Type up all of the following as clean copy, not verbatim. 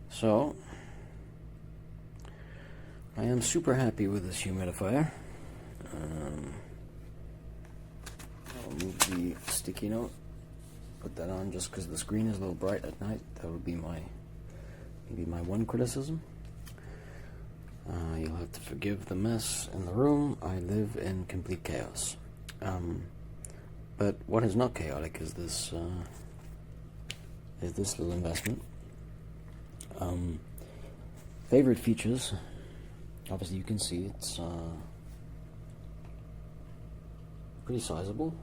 So, I am super happy with this humidifier. I'll move the sticky note, put that on just because the screen is a little bright at night. That would be maybe my one criticism. You'll have to forgive the mess in the room. I live in complete chaos. But what is not chaotic is this little investment. Favorite features. Obviously, you can see it's pretty sizable.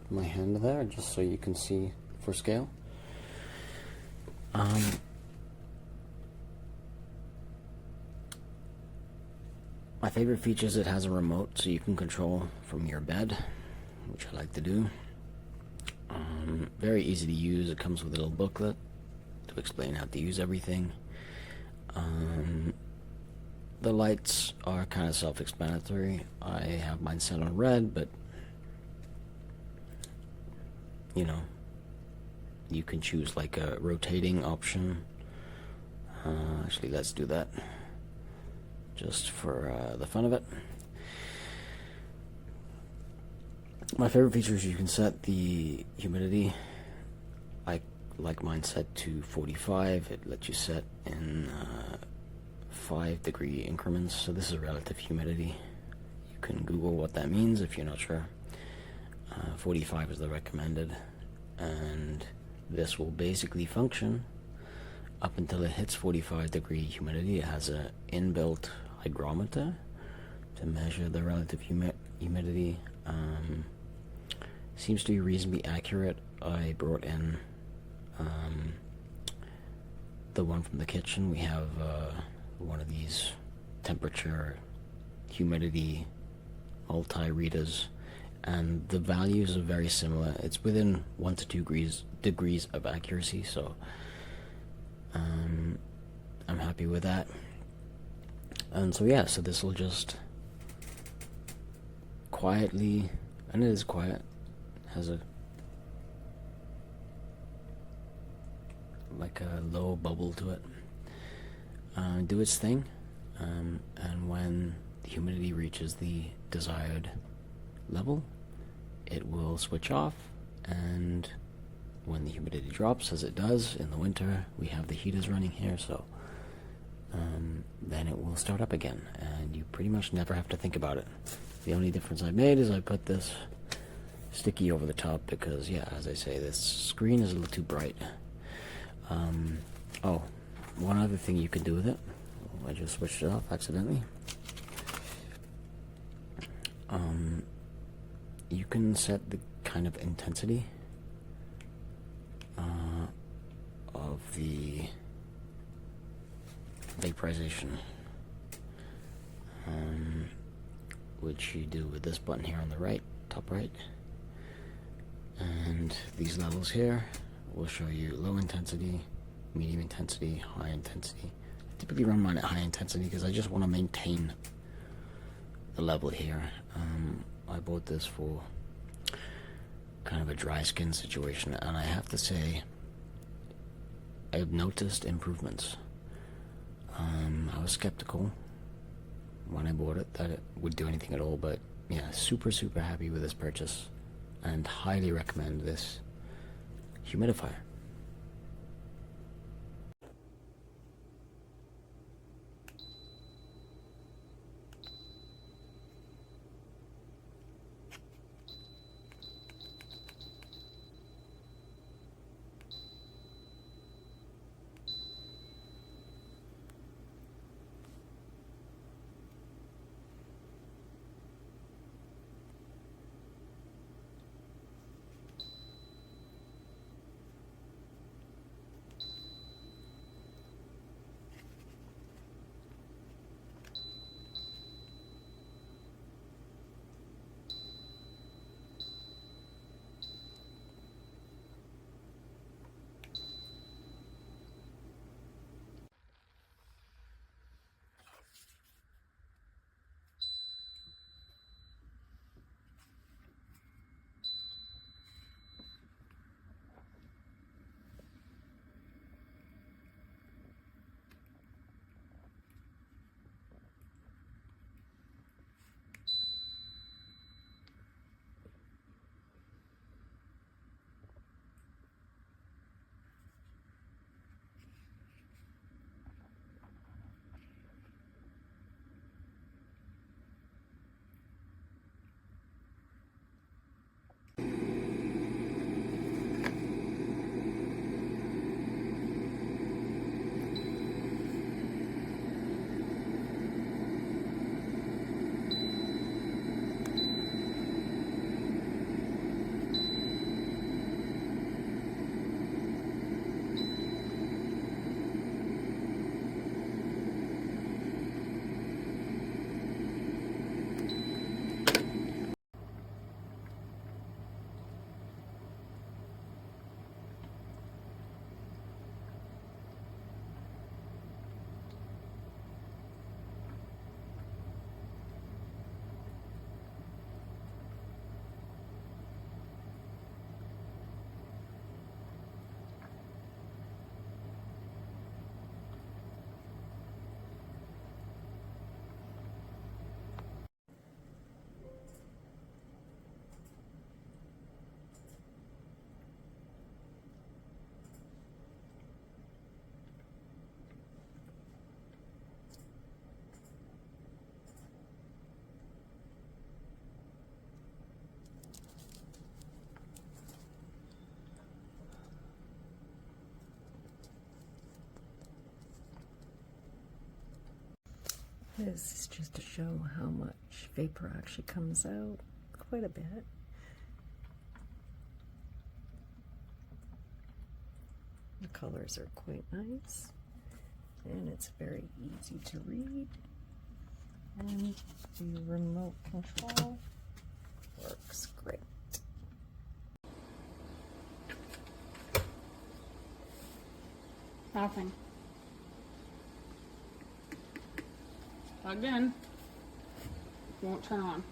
Put my hand there just so you can see for scale. My favorite feature is it has a remote so you can control from your bed, which I like to do. Very easy to use. It comes with a little booklet to explain how to use everything. The lights are kind of self-explanatory. I have mine set on red, but you know, you can choose like a rotating option. Actually, let's do that just for the fun of it. My favorite feature is you can set the humidity. I like mine set to 45. It lets you set in 5-degree increments. So this is relative humidity. You can Google what that means if you're not sure. 45 is the recommended, and this will basically function up until it hits 45-degree humidity. It has an inbuilt hygrometer to measure the relative humidity. Seems to be reasonably accurate. I brought in the one from the kitchen. We have one of these temperature humidity multi-readers, and the values are very similar. It's within 1 to 2 degrees of accuracy, so I'm happy with that. And so yeah, so this will just quietly, and it is quiet, has a like a low bubble to it, do its thing, and when the humidity reaches the desired level, it will switch off, and when the humidity drops, as it does in the winter, we have the heaters running here, so then it will start up again, and you pretty much never have to think about it. The only difference I made is I put this sticky over the top because, yeah, as I say, this screen is a little too bright. Oh, one other thing you can do with it. I just switched it off accidentally. You can set the kind of intensity of the vaporization, which you do with this button here on the right, top right, and these levels here will show you low intensity, medium intensity, high intensity. I typically run mine at high intensity because I just want to maintain the level here. I bought this for kind of a dry skin situation, and I have to say I've noticed improvements. I was skeptical when I bought it that it would do anything at all, but yeah, super happy with this purchase and highly recommend this humidifier. This is just to show how much vapor actually comes out, quite a bit. The colors are quite nice, and it's very easy to read, and the remote control works great. Nothing. Plugged in. Won't turn on.